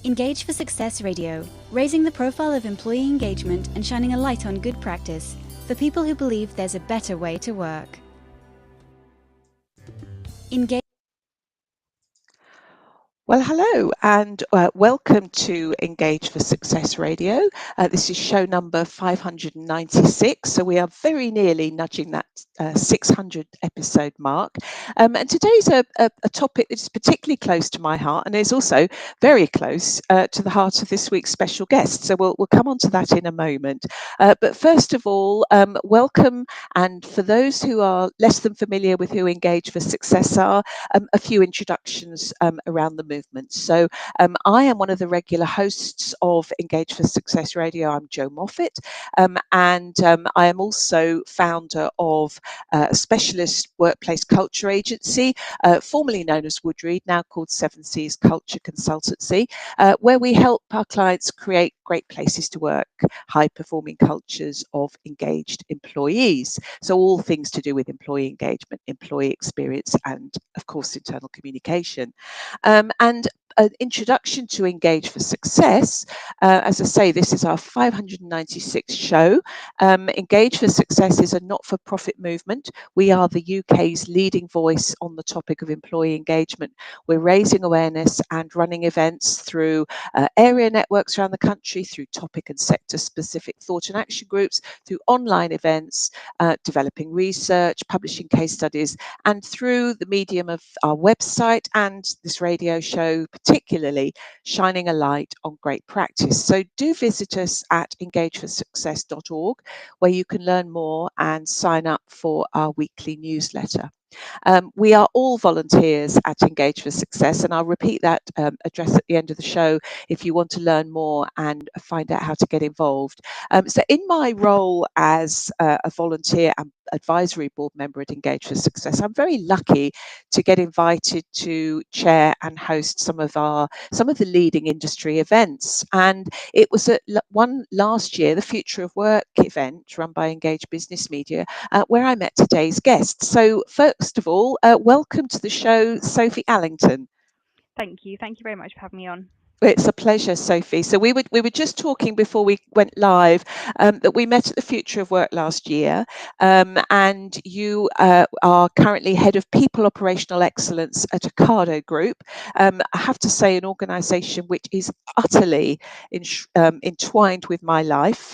Engage for Success Radio, raising the profile of employee engagement and shining a light on good practice for people who believe there's a better way to work. Engage. Well, hello and welcome to Engage for Success Radio. This is show number 596, so we are very nearly nudging that 600 episode mark. And today's a topic that is particularly close to my heart and is also very close to the heart of this week's special guest. So we'll come on to that in a moment. But first of all, welcome. And for those who are less than familiar with who Engage for Success are, a few introductions around the movement. So I am one of the regular hosts of Engage for Success Radio. I'm Jo Moffat, and I am also founder of a specialist workplace culture agency, formerly known as Woodreed, now called Seven Seas Culture Consultancy, where we help our clients create great places to work, high-performing cultures of engaged employees. So all things to do with employee engagement, employee experience, and of course, internal communication. And an introduction to Engage for Success. As I say, this is our 596th show. Engage for Success is a not-for-profit movement. We are the UK's leading voice on the topic of employee engagement. We're raising awareness and running events through area networks around the country, through topic and sector-specific thought and action groups, through online events, developing research, publishing case studies, and through the medium of our website and this radio show, particularly shining a light on great practice. So do visit us at engageforsuccess.org, where you can learn more and sign up for our weekly newsletter. We are all volunteers at Engage for Success, and I'll repeat that address at the end of the show if you want to learn more and find out how to get involved. So in my role as a volunteer and advisory board member at Engage for Success, I'm very lucky to get invited to chair and host some of the leading industry events. And it was at one last year, the Future of Work event run by Engage Business Media, where I met today's guest. So first of all, welcome to the show, Sophie Allington. Thank you. Thank you very much for having me on. It's a pleasure, Sophie. So we were just talking before we went live that we met at the Future of Work last year, and you are currently head of People Operational Excellence at Ocado Group. I have to say, an organisation which is utterly entwined with my life.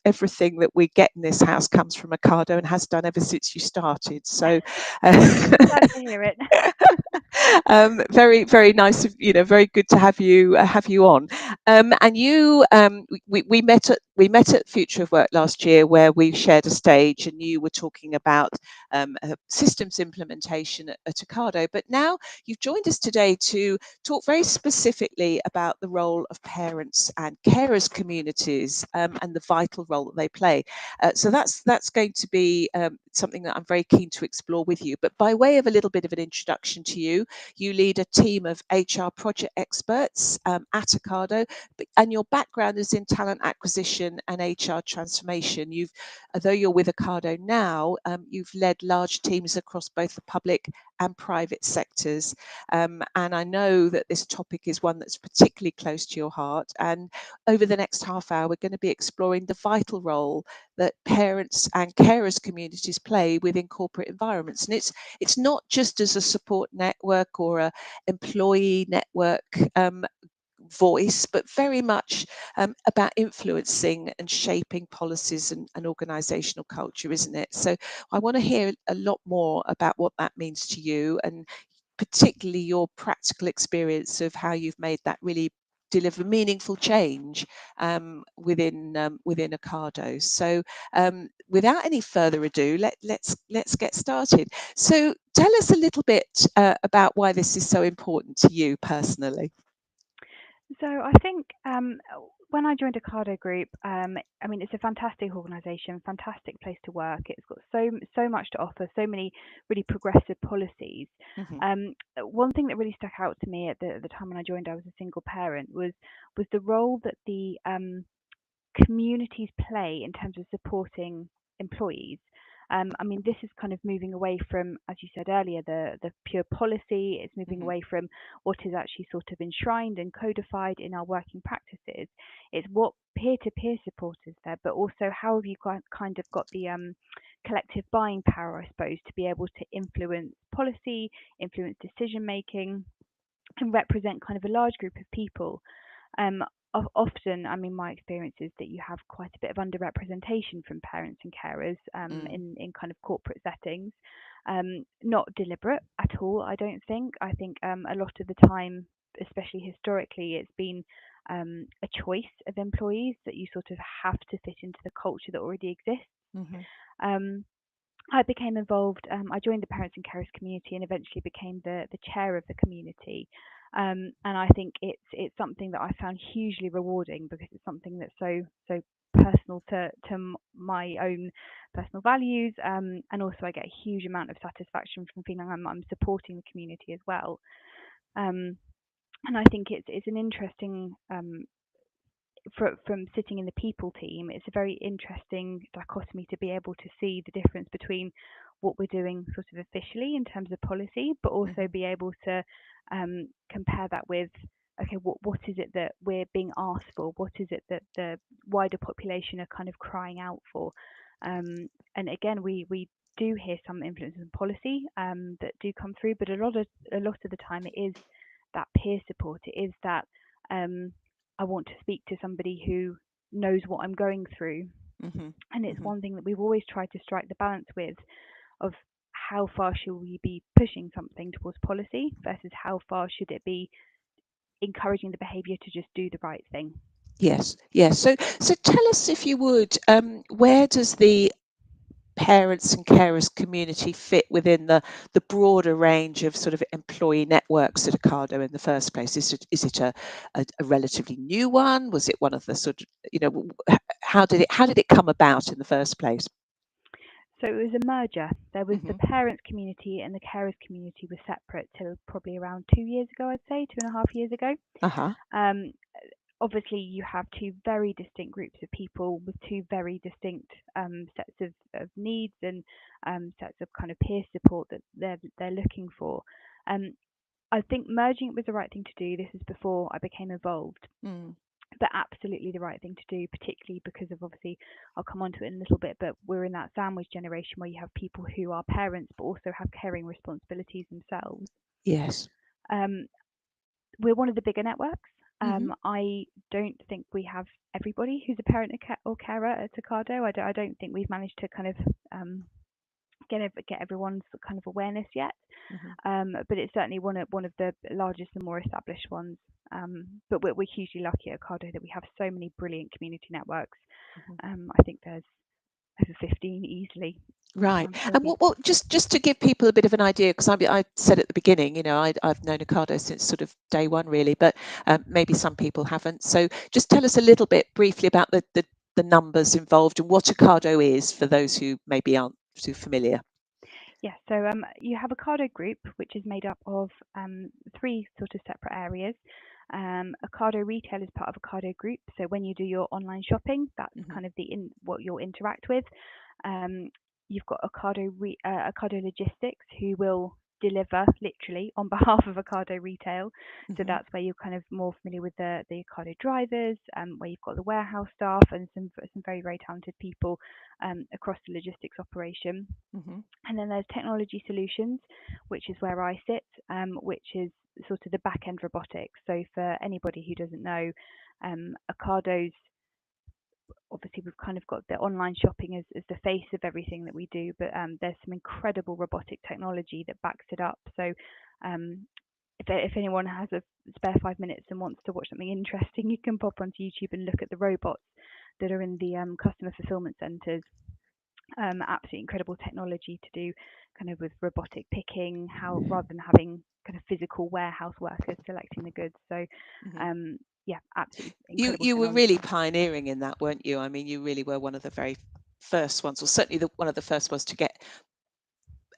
Everything that we get in this house comes from Ocado and has done ever since you started. So Glad to hear it. Very, very nice. Very good to have you on. And you, we met at Future of Work last year, where we shared a stage, and you were talking about systems implementation at Ocado. But now you've joined us today to talk very specifically about the role of parents and carers communities and the vital role that they play. So that's going to be something that I'm very keen to explore with you. But by way of a little bit of an introduction to you, you lead a team of HR project experts at Ocado, and your background is in talent acquisition and HR transformation. Although you're with Ocado now, you've led large teams across both the public and private sectors. And I know that this topic is one that's particularly close to your heart. And over the next half hour, we're going to be exploring the vital role that parents and carers communities play within corporate environments. And it's not just as a support network or a employee network voice, but very much about influencing and shaping policies and organisational culture, isn't it? So I want to hear a lot more about what that means to you, and particularly your practical experience of how you've made that really deliver meaningful change within Ocado. So without any further ado, let's get started. So tell us a little bit about why this is so important to you personally. So I think when I joined Ocado Group, I mean, it's a fantastic organisation, fantastic place to work. It's got so much to offer, so many really progressive policies. Mm-hmm. One thing that really stuck out to me at the time when I joined, I was a single parent, was the role that the communities play in terms of supporting employees. I mean, this is kind of moving away from, as you said earlier, the pure policy. It's moving Mm-hmm. away from what is actually sort of enshrined and codified in our working practices. It's what peer-to-peer support is there, but also how have you kind of got the collective buying power, I suppose, to be able to influence policy, influence decision making, and represent kind of a large group of people. Um, Often, I mean, my experience is that you have quite a bit of underrepresentation from parents and carers in kind of corporate settings. Not deliberate at all, I don't think. I think a lot of the time, especially historically, it's been a choice of employees that you sort of have to fit into the culture that already exists. Mm-hmm. Um, I became involved. I joined the parents and carers community and eventually became the chair of the community. And I think it's something that I found hugely rewarding because it's something that's so personal to my own personal values. And also I get a huge amount of satisfaction from feeling I'm supporting the community as well. Um, and I think it's an interesting from sitting in the people team, it's a very interesting dichotomy to be able to see the difference between what we're doing sort of officially in terms of policy, but also be able to compare that with, okay, what is it that we're being asked for? What is it that the wider population are kind of crying out for? And again, we do hear some influences in policy that do come through, but a lot of the time it is that peer support. It is that I want to speak to somebody who knows what I'm going through. Mm-hmm. And it's Mm-hmm. one thing that we've always tried to strike the balance with of how far should we be pushing something towards policy versus how far should it be encouraging the behaviour to just do the right thing. Yes, yes. So tell us, if you would, where does the parents and carers community fit within the broader range of sort of employee networks at Ocado in the first place? Is it a relatively new one? Was it one of the sort of, how did it come about in the first place? So it was a merger. There was the Mm-hmm. parents community and the carers community were separate till probably around 2 years ago, I'd say, 2.5 years ago. Uh-huh. Um, Obviously you have two very distinct groups of people with two very distinct sets of needs and sets of kind of peer support that they're looking for. Um, I think merging it was the right thing to do. This is before I became involved, Mm. but absolutely the right thing to do, particularly because of obviously I'll come on to it in a little bit, but we're in that sandwich generation where you have people who are parents but also have caring responsibilities themselves. Yes. Um, we're one of the bigger networks. Mm-hmm. I don't think we have everybody who's a parent or carer at Ocado. I don't think we've managed to kind of get everyone's kind of awareness yet. Mm-hmm. But it's certainly one of the largest and more established ones. But we're hugely lucky at Ocado that we have so many brilliant community networks. Mm-hmm. I think there's over 15 easily. Right. And Maybe. what just to give people a bit of an idea, because I said at the beginning, I've known Ocado since sort of day one, really, but maybe some people haven't. So just tell us a little bit briefly about the numbers involved and what Ocado is for those who maybe aren't too familiar. Yeah, so you have Ocado Group, which is made up of three sort of separate areas. Ocado Retail is part of Ocado Group, so when you do your online shopping, that's Mm-hmm. kind of what you'll interact with. Um, you've got Ocado Logistics, who will deliver literally on behalf of Ocado Retail. So Mm-hmm. that's where you're kind of more familiar with the Ocado drivers, where you've got the warehouse staff and some very very talented people across the logistics operation. Mm-hmm. And then there's technology solutions, which is where I sit, which is sort of the back end robotics. So for anybody who doesn't know, Ocado's obviously we've kind of got the online shopping as the face of everything that we do, but there's some incredible robotic technology that backs it up. So um, if anyone has a spare 5 minutes and wants to watch something interesting, you can pop onto YouTube and look at the robots that are in the customer fulfillment centres. Absolutely incredible technology to do kind of with robotic picking, how rather than having kind of physical warehouse workers selecting the goods. So Mm-hmm. yeah, absolutely incredible You were really technology. pioneering in that, weren't you? I mean, you really were one of the very first ones, or certainly one of the first ones to get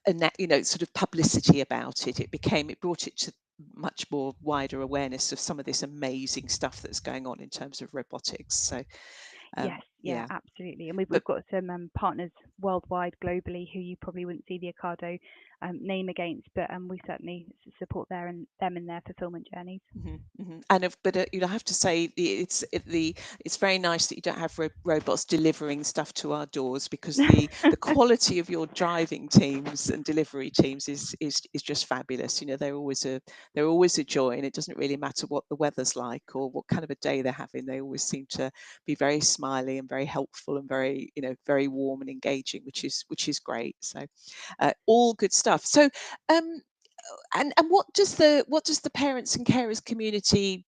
sort of publicity about it. It brought it to much more wider awareness of some of this amazing stuff that's going on in terms of robotics. So Yes, yeah, Yeah, absolutely. And we've but we've got some partners worldwide, globally, who you probably wouldn't see the Ocado name against, but we certainly support them in their fulfillment journeys. And I have to say it's very nice that you don't have robots delivering stuff to our doors, because the quality of your driving teams and delivery teams is just fabulous. They're always a joy, and it doesn't really matter what the weather's like or what kind of a day they're having. They always seem to be very smiley and very helpful and very very warm and engaging, which is great. So all good stuff. So um, and what does the parents and carers community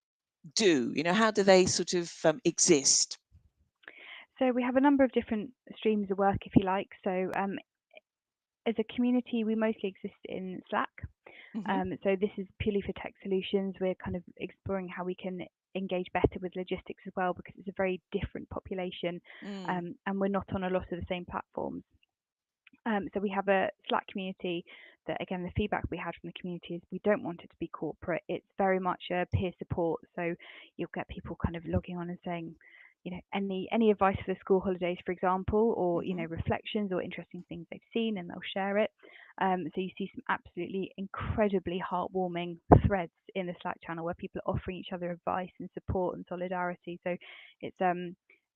do? How do they sort of exist? So we have a number of different streams of work, if you like. So as a community, we mostly exist in Slack. Hmm. So this is purely for tech solutions. We're kind of exploring how we can engage better with logistics as well, because it's a very different population, Mm. and we're not on a lot of the same platforms. So we have a Slack community that, again, the feedback we had from the community is we don't want it to be corporate. It's very much a peer support. So you'll get people kind of logging on and saying, any advice for the school holidays, for example, or Hmm. reflections or interesting things they've seen, and they'll share it. So you see some absolutely incredibly heartwarming threads in the Slack channel where people are offering each other advice and support and solidarity. So it's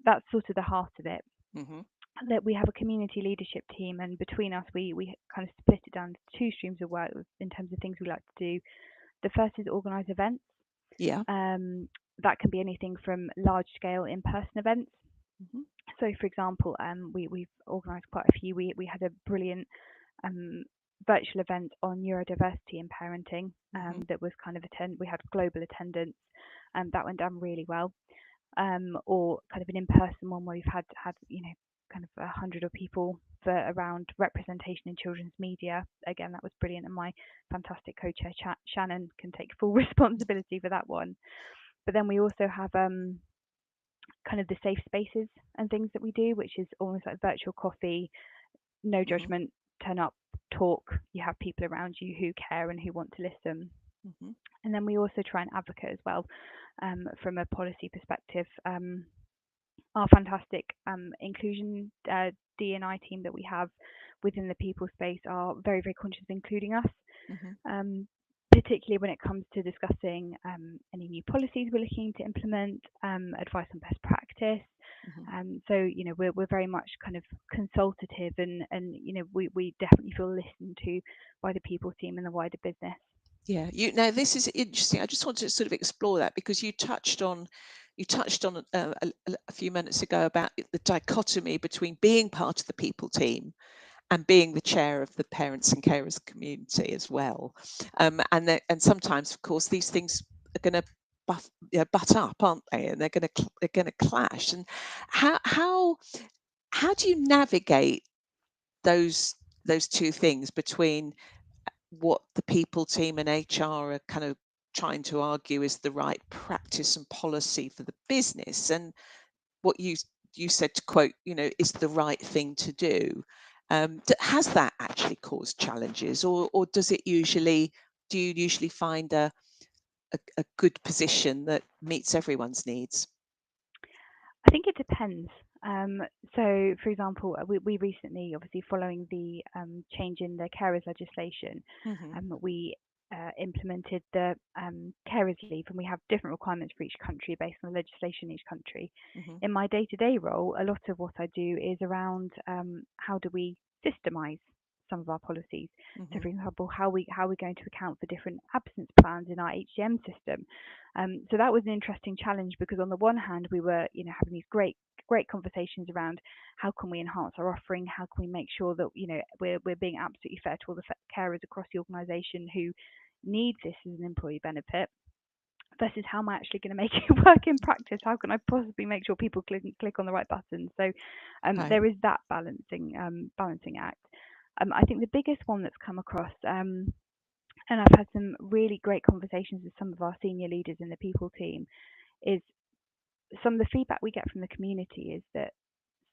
that's sort of the heart of it. Hmm. That we have a community leadership team, and between us we kind of split it down to two streams of work in terms of things we like to do. The first is organise events. Yeah. That can be anything from large scale in-person events. Hmm. So for example, we've organised quite a few. We had a brilliant um, virtual event on neurodiversity and parenting, Hmm. that was kind of we had global attendance, and that went down really well. Or kind of an in-person one where we've had kind of 100 of people for around representation in children's media. Again, that was brilliant, and my fantastic co-chair Shannon can take full responsibility for that one. But then we also have kind of the safe spaces and things that we do, which is almost like virtual coffee, no Hmm. judgment, turn up, talk. You have people around you who care and who want to listen. Hmm. And then we also try and advocate as well, from a policy perspective. Our fantastic inclusion D&I team that we have within the people space are very, very conscious of including us, Hmm. um, particularly when it comes to discussing any new policies we're looking to implement, advice on best practice. Hmm. So we're very much kind of consultative, and we definitely feel listened to by the people team and the wider business. Yeah, now this is interesting. I just want to sort of explore that, because you touched on a few minutes ago about the dichotomy between being part of the people team and being the chair of the parents and carers community as well. And sometimes, of course, these things are going to butt up, aren't they? And they're going to clash. And how do you navigate those two things, between what the people team and HR are kind of trying to argue is the right practice and policy for the business, and what you said, to quote, is the right thing to do? Has that actually caused challenges, or do you usually find a good position that meets everyone's needs? I think it depends. Um, so, for example, we recently, obviously following the change in the carers legislation, Hmm. we implemented the carers leave, and we have different requirements for each country based on the legislation in each country. Hmm. In my day-to-day role, a lot of what I do is around how do we systemize some of our policies. So, Hmm. for example, how we're going to account for different absence plans in our HCM system. So that was an interesting challenge, because on the one hand, we were having these great conversations around how can we enhance our offering, how can we make sure that we're being absolutely fair to all the carers across the organisation who need this as an employee benefit, versus how am I actually going to make it work in practice? How can I possibly make sure people click on the right buttons? So Right. there is that balancing act. I think the biggest one that's come across, and I've had some really great conversations with some of our senior leaders in the people team, is some of the feedback we get from the community is that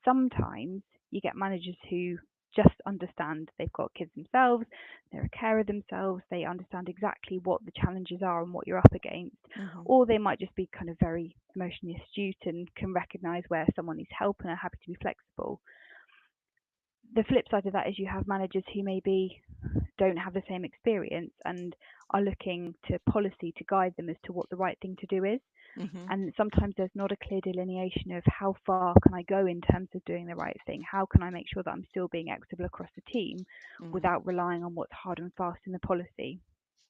sometimes you get managers who just understand they've got kids themselves, they're a carer themselves, they understand exactly what the challenges are and what you're up against. Mm-hmm. Or they might just be kind of very emotionally astute and can recognise where someone needs help and are happy to be flexible. The flip side of that is you have managers who maybe don't have the same experience and are looking to policy to guide them as to what the right thing to do is. Mm-hmm. And sometimes there's not a clear delineation of how far can I go in terms of doing the right thing? How can I make sure that I'm still being equitable across the team Mm. without relying on what's hard and fast in the policy?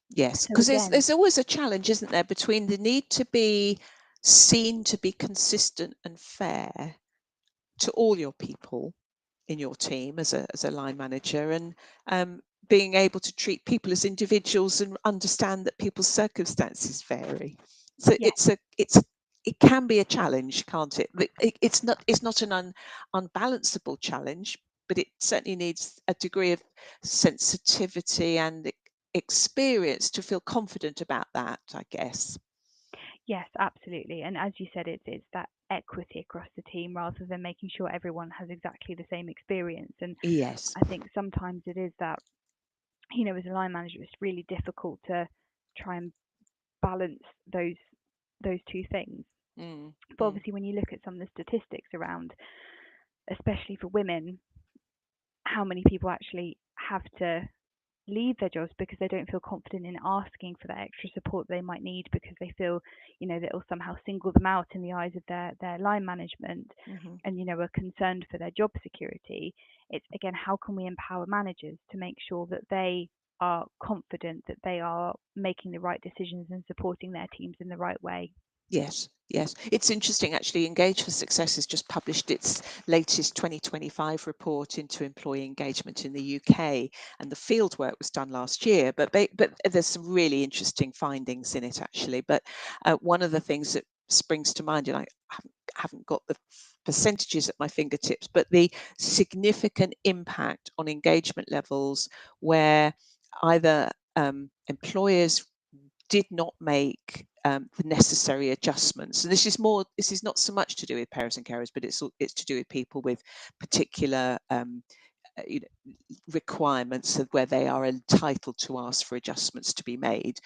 Yes, So because again, there's always a challenge, isn't there, between the need to be seen to be consistent and fair to all your people in your team as a line manager, and being able to treat people as individuals and understand that people's circumstances vary. So yeah, it can be a challenge, can't it? But it's not an unbalanceable challenge, but it certainly needs a degree of sensitivity and experience to feel confident about that, I guess. yes, absolutely. And as you said, it's that equity across the team rather than making sure everyone has exactly the same experience. And Yes. I think sometimes it is that, as a line manager, it's really difficult to try and balance those two things. Mm, But mm, obviously, when you look at some of the statistics around, especially for women, how many people actually have to leave their jobs because they don't feel confident in asking for that extra support they might need because they feel, that it'll somehow single them out in the eyes of their line management mhm. and, are concerned for their job security. It's again, how can we empower managers to make sure that they are confident that they are making the right decisions and supporting their teams in the right way? Yes, yes. It's interesting actually. Engage for Success has just published its latest 2025 report into employee engagement in the UK, and the field work was done last year. But there's some really interesting findings in it actually. But one of the things that springs to mind, and I haven't got the percentages at my fingertips, but the significant impact on engagement levels where either employers did not make the necessary adjustments. And this is not so much to do with parents and carers, but it's to do with people with particular you know, requirements of where they are entitled to ask for adjustments to be made,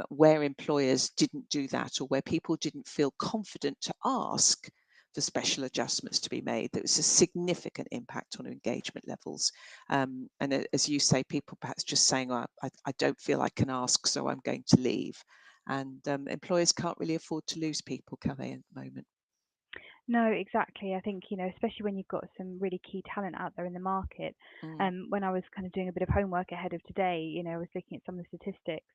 where employers didn't do that or where people didn't feel confident to ask for special adjustments to be made. There was a significant impact on engagement levels. And as you say, people perhaps just saying, oh, I don't feel I can ask, so I'm going to leave. And employers can't really afford to lose people, can they, at the moment? No, exactly. I think, especially when you've got some really key talent out there in the market. Mm, When I was kind of doing a bit of homework ahead of today, I was looking at some of the statistics.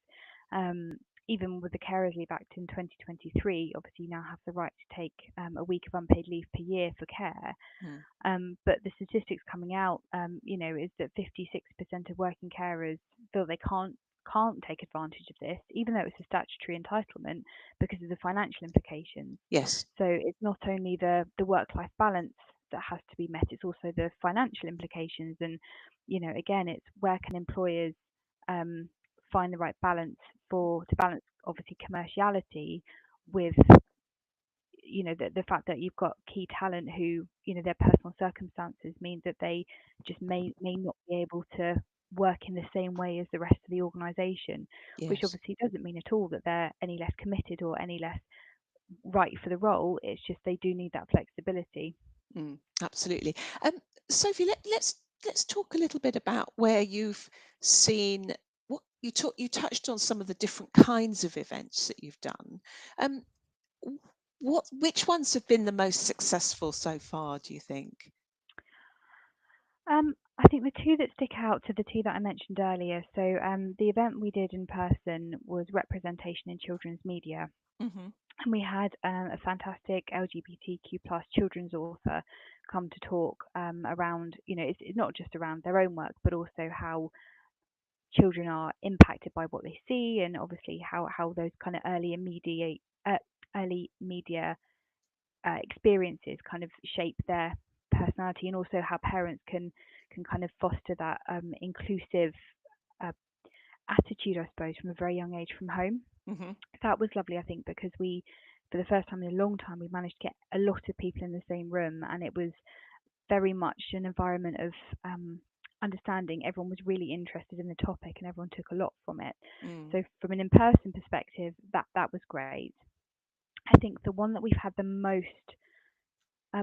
Um, Even with the Carers Leave Act in 2023, obviously you now have the right to take a week of unpaid leave per year for care. mm, But the statistics coming out, is that 56% of working carers feel they can't take advantage of this, even though it's a statutory entitlement, because of the financial implications. yes, So it's not only the work-life balance that has to be met, it's also the financial implications. And, again, it's where can employers um, find the right balance to balance obviously commerciality with, the fact that you've got key talent who, their personal circumstances mean that they just may not be able to work in the same way as the rest of the organization, which yes. obviously doesn't mean at all that they're any less committed or any less right for the role. It's just they do need that flexibility. Absolutely. Um, Sophie, let's talk a little bit about where you've seen what you touched on some of the different kinds of events that you've done. Um, which ones have been the most successful so far, do you think? I think the two that stick out to the two that I mentioned earlier. So the event we did in person was representation in children's media, Hmm. and we had a fantastic LGBTQ plus children's author come to talk around, it's not just around their own work, but also how children are impacted by what they see, and obviously how those kind of early media experiences kind of shape their personality, and also how parents can kind of foster that inclusive uh, attitude, I suppose, from a very young age from home. Hmm. That was lovely, I think, because for the first time in a long time, we managed to get a lot of people in the same room, and it was very much an environment of understanding, everyone was really interested in the topic and everyone took a lot from it. Mm. So from an in-person perspective, that was great. I think the one that we've had the most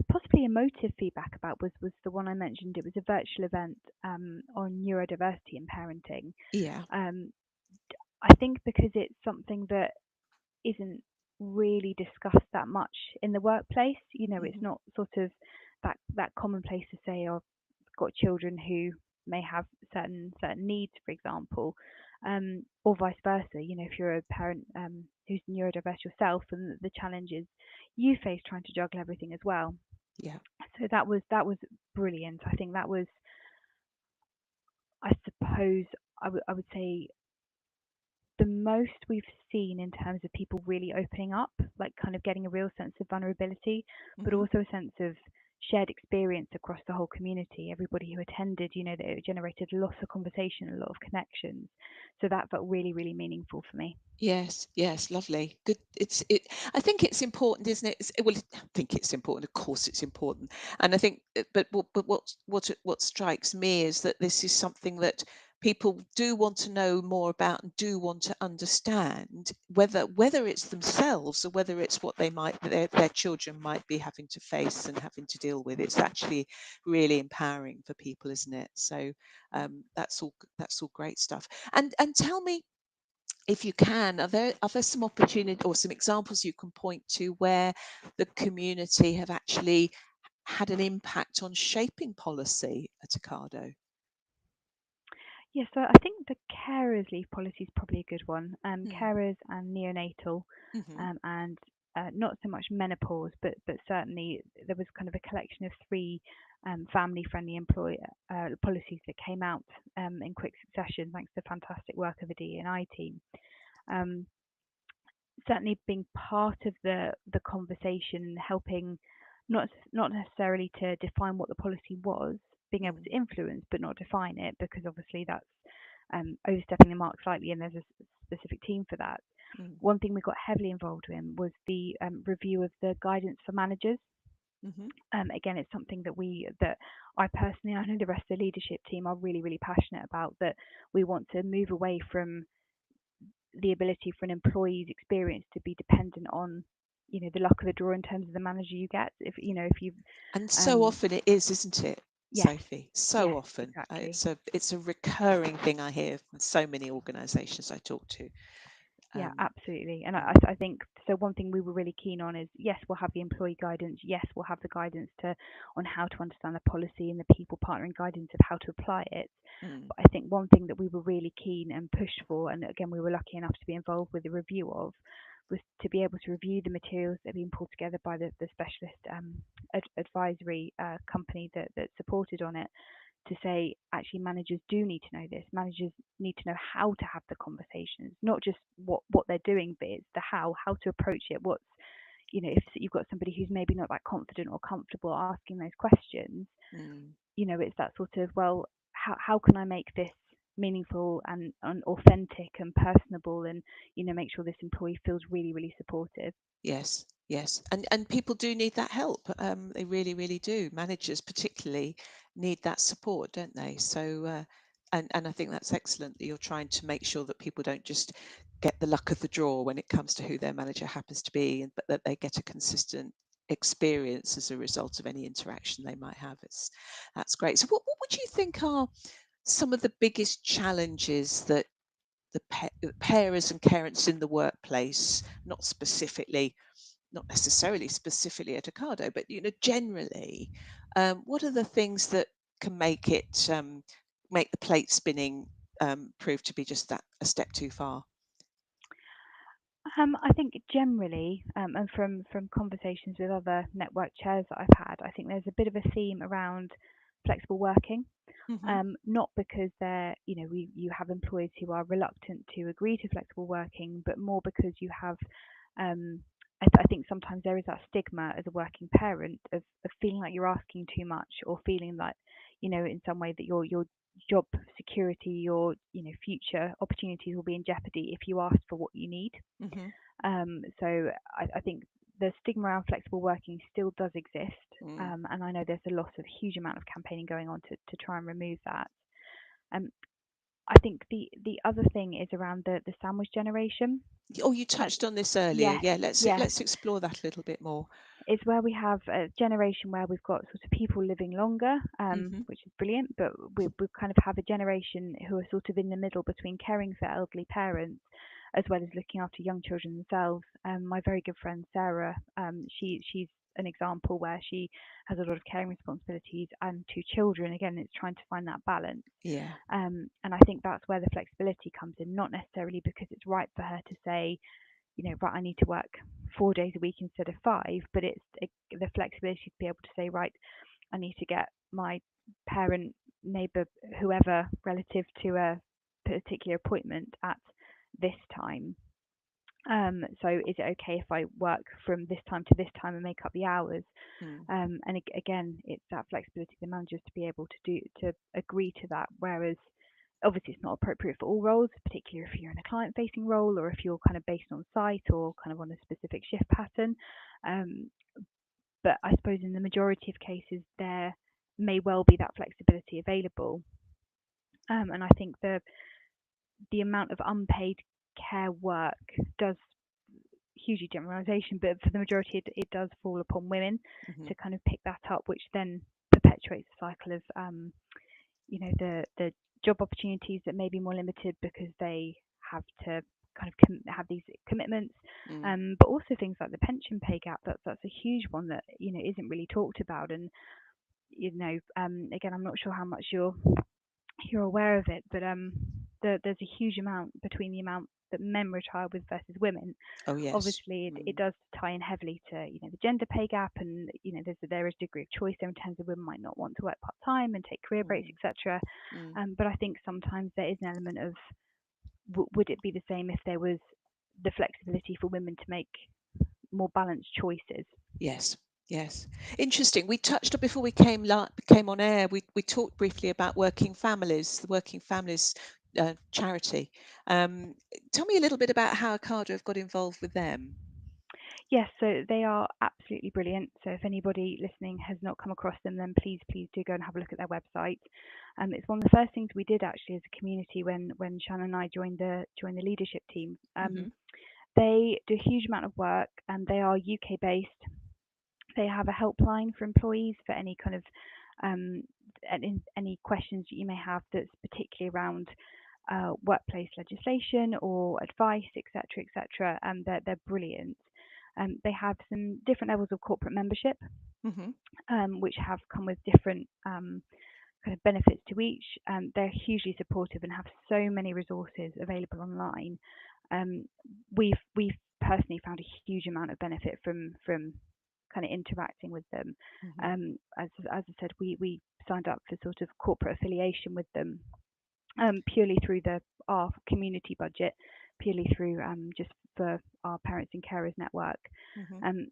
possibly emotive feedback about was the one I mentioned. It was a virtual event on neurodiversity and parenting. Yeah. Um, I think because it's something that isn't really discussed that much in the workplace. You know, it's Hmm. not sort of that commonplace to say, "Oh, I've got children who may have certain needs," for example, or vice versa. You know, if you're a parent who's neurodiverse yourself, and the challenges you face trying to juggle everything as well. Yeah. So that was brilliant. I think that was, I suppose, I would say the most we've seen in terms of people really opening up, like kind of getting a real sense of vulnerability, but Hmm. also a sense of shared experience across the whole community. Everybody who attended, that it generated lots of conversation, a lot of connections. So that felt really, really meaningful for me. Yes, yes, lovely. Good. It. I think it's important, isn't it? Well, I think it's important. Of course, it's important. And I think, but what strikes me is that this is something that people do want to know more about and do want to understand, whether it's themselves or whether it's what their children might be having to face and having to deal with. It's actually really empowering for people, isn't it? So that's all great stuff. And tell me, if you can, are there some opportunity or some examples you can point to where the community have actually had an impact on shaping policy at Ocado? Yeah, so I think the carers leave policy is probably a good one. Mm. Carers and neonatal, Hmm. and not so much menopause, but certainly there was kind of a collection of three family-friendly employer policies that came out in quick succession, thanks to the fantastic work of the D&I team. Um, Certainly being part of the conversation, helping not necessarily to define what the policy was, being able Mm. to influence but not define it, because obviously that's overstepping the mark slightly, and there's a specific team for that. Mm. One thing we got heavily involved in was the review of the guidance for managers. Hmm. Again, it's something that I personally, I know the rest of the leadership team are really, really passionate about. That we want to move away from the ability for an employee's experience to be dependent on, the luck of the draw in terms of the manager you get. If you, And so um, often it is, isn't it, yes, Sophie? So yes, often. exactly. It's a recurring thing I hear from so many organisations I talk to. Yeah, Um, absolutely. And mm. I think so. One thing we were really keen on is, yes, we'll have the employee guidance. Yes, we'll have the guidance to on how to understand the policy and the people partnering guidance of how to apply it. Mm. But I think one thing that we were really keen and pushed for, and again, we were lucky enough to be involved with the review of, was to be able to review the materials that have been pulled together by the specialist advisory company that supported on it, to say actually managers do need to know this. Managers need to know how to have the conversations, not just what they're doing, but it's the how to approach it. What's if you've got somebody who's maybe not that confident or comfortable asking those questions, Mm. it's that sort of, well, how can I make this meaningful and authentic and personable, and make sure this employee feels really, really supported. Yes, yes, and people do need that help. They really, really do. Managers particularly need that support, don't they? So, and I think that's excellent that you're trying to make sure that people don't just get the luck of the draw when it comes to who their manager happens to be, but that they get a consistent experience as a result of any interaction they might have. That's great. So, what would you think are some of the biggest challenges that parents and parents in the workplace, not necessarily specifically at Ocado, but generally, what are the things that can make the plate spinning prove to be just that a step too far? I think generally, and from conversations with other network chairs that I've had, I think there's a bit of a theme around flexible working. Hmm. Not because you have employers who are reluctant to agree to flexible working, but more because you have, I think sometimes there is that stigma as a working parent of feeling like you're asking too much, or feeling like, in some way that your job security, your future opportunities will be in jeopardy if you ask for what you need. Hmm. So I think the stigma around flexible working still does exist, Mm. and I know there's a lot of huge amount of campaigning going on to try and remove that. Um, I think the other thing is around the sandwich generation. Oh, you Uh, touched on this earlier. yes, Yeah, yes. let's explore that a little bit more. Is where we have a generation where we've got sort of people living longer, Hmm. which is brilliant, but we kind of have a generation who are sort of in the middle between caring for elderly parents as well as looking after young children themselves. My very good friend Sarah, she's an example where she has a lot of caring responsibilities and two children. Again, it's trying to find that balance. Yeah. And I think that's where the flexibility comes in, not necessarily because it's right for her to say, right, I need to work 4 days a week instead of five, but it's the flexibility to be able to say, right, I need to get my parent, neighbour, whoever relative to a particular appointment at this time. So is it okay if I work from this time to this time and make up the hours? Mm. And again, it's that flexibility of the managers to be able to agree to that. Whereas obviously it's not appropriate for all roles, particularly if you're in a client facing role or if you're kind of based on site or kind of on a specific shift pattern. Um, but I suppose in the majority of cases there may well be that flexibility available. And I think the amount of unpaid care work does, hugely generalization, but for the majority it does fall upon women Hmm. to kind of pick that up, which then perpetuates the cycle of the job opportunities that may be more limited because they have to kind of have these commitments, Mm. but also things like the pension pay gap. That's a huge one that isn't really talked about, and again, I'm not sure how much you're aware of it, but there's a huge amount between the amount that men retire with versus women. Oh, yes. Obviously it Mm. does tie in heavily to the gender pay gap, and there is a degree of choice there in terms of women might not want to work part time and take career breaks, Mm. etc. Mm. But I think sometimes there is an element of would it be the same if there was the flexibility for women to make more balanced choices? Yes, yes. Interesting. We touched on before we came on air. We talked briefly about working families, the working families charity. Um, Tell me a little bit about how Ocado have got involved with them. Yes, so they are absolutely brilliant. So if anybody listening has not come across them, then please do go and have a look at their website. It's one of the first things we did actually as a community when Shannon and I joined the leadership team. Hmm. They do a huge amount of work, and they are UK based. They have a helpline for employees for any kind of um, any questions that you may have that's particularly around workplace legislation or advice, etc., etc. They're brilliant. They have some different levels of corporate membership, Hmm. which have come with different kind of benefits to each. They're hugely supportive and have so many resources available online. Um, we've personally found a huge amount of benefit from kind of interacting with them. Hmm. As I said, we signed up for sort of corporate affiliation with them, purely through our community budget, purely through just for our parents and carers network. Hmm. Um,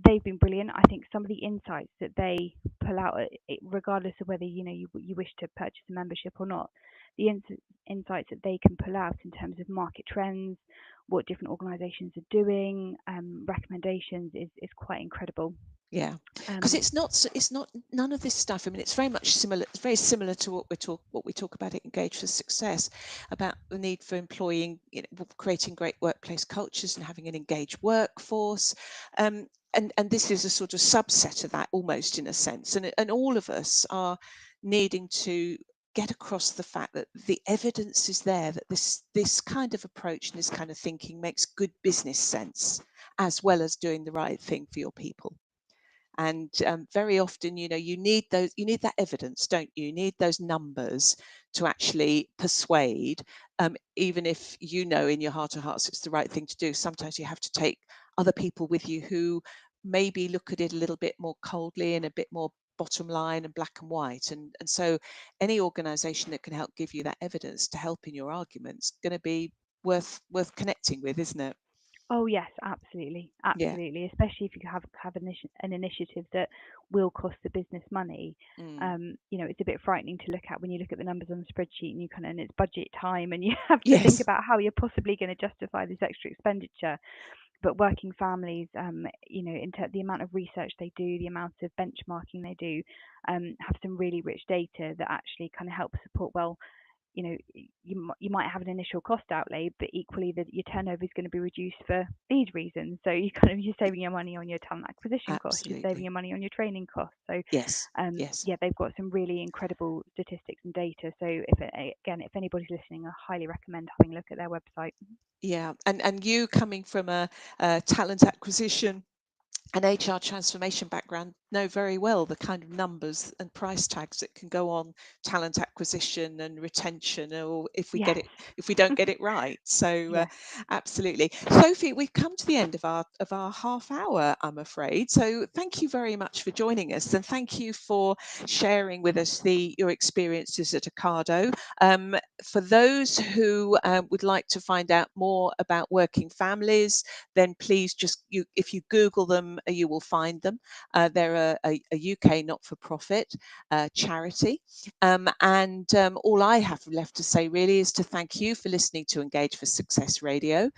they've been brilliant. I think some of the insights that they pull out, regardless of whether you wish to purchase a membership or not, the insights that they can pull out in terms of market trends, what different organisations are doing, recommendations is quite incredible. Yeah, because Um, it's not none of this stuff. I mean, it's very much similar. It's very similar to what we talk about at Engage for Success, about the need for employing, creating great workplace cultures and having an engaged workforce. And this is a sort of subset of that, almost in a sense. And all of us are needing to get across the fact that the evidence is there that this kind of approach and this kind of thinking makes good business sense, as well as doing the right thing for your people. And very often, you need that evidence, don't you? You need those numbers to actually persuade, even if you know in your heart of hearts it's the right thing to do. Sometimes you have to take other people with you who maybe look at it a little bit more coldly and a bit more bottom line and black and white. And so any organization that can help give you that evidence to help in your arguments going to be worth connecting with, isn't it? Oh yes, absolutely, Yeah. absolutely. Especially if you have an initiative that will cost the business money. Mm. It's a bit frightening to look at when you look at the numbers on the spreadsheet and and it's budget time and you have to think Yes. about how you're possibly going to justify this extra expenditure. But working families, the amount of research they do, the amount of benchmarking they do, have some really rich data that actually kind of help support. Well, you might have an initial cost outlay, but equally that your turnover is going to be reduced for these reasons. So you're saving your money on your talent acquisition costs, you're saving your money on your training costs. So yes. yeah, they've got some really incredible statistics and data. So if anybody's listening, I highly recommend having a look at their website. Yeah, and you coming from a talent acquisition an HR transformation background know very well the kind of numbers and price tags that can go on talent acquisition and retention, or if we Yes. don't get it right. So Yeah. absolutely, Sophie, we've come to the end of our half hour, I'm afraid. So thank you very much for joining us, and thank you for sharing with us your experiences at Ocado. For those who would like to find out more about working families, then please if you Google them, you will find them. They're a UK not-for-profit charity. And all I have left to say really is to thank you for listening to Engage for Success Radio.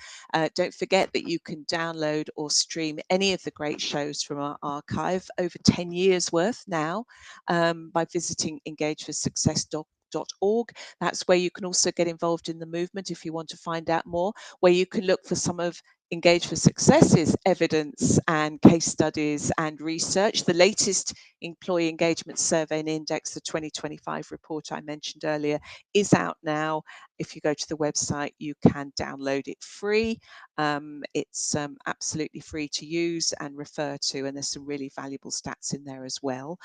Don't forget that you can download or stream any of the great shows from our archive, over 10 years worth now, by visiting engageforsuccess.org. That's where you can also get involved in the movement if you want to find out more, where you can look for some of Engage for Success's evidence and case studies and research. The latest Employee Engagement Survey and Index, the 2025 report I mentioned earlier, is out now. If you go to the website, you can download it free. It's absolutely free to use and refer to, and there's some really valuable stats in there as well.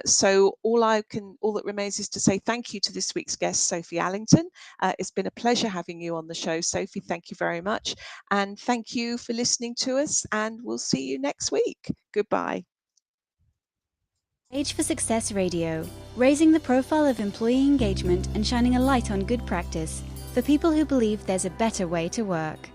So all that remains is to say thank you to this week's guest, Sophie Allington. It's been a pleasure having you on the show, Sophie. Thank you very much. And thank you for listening to us, and we'll see you next week. Goodbye. Engage for Success Radio, raising the profile of employee engagement and shining a light on good practice for people who believe there's a better way to work.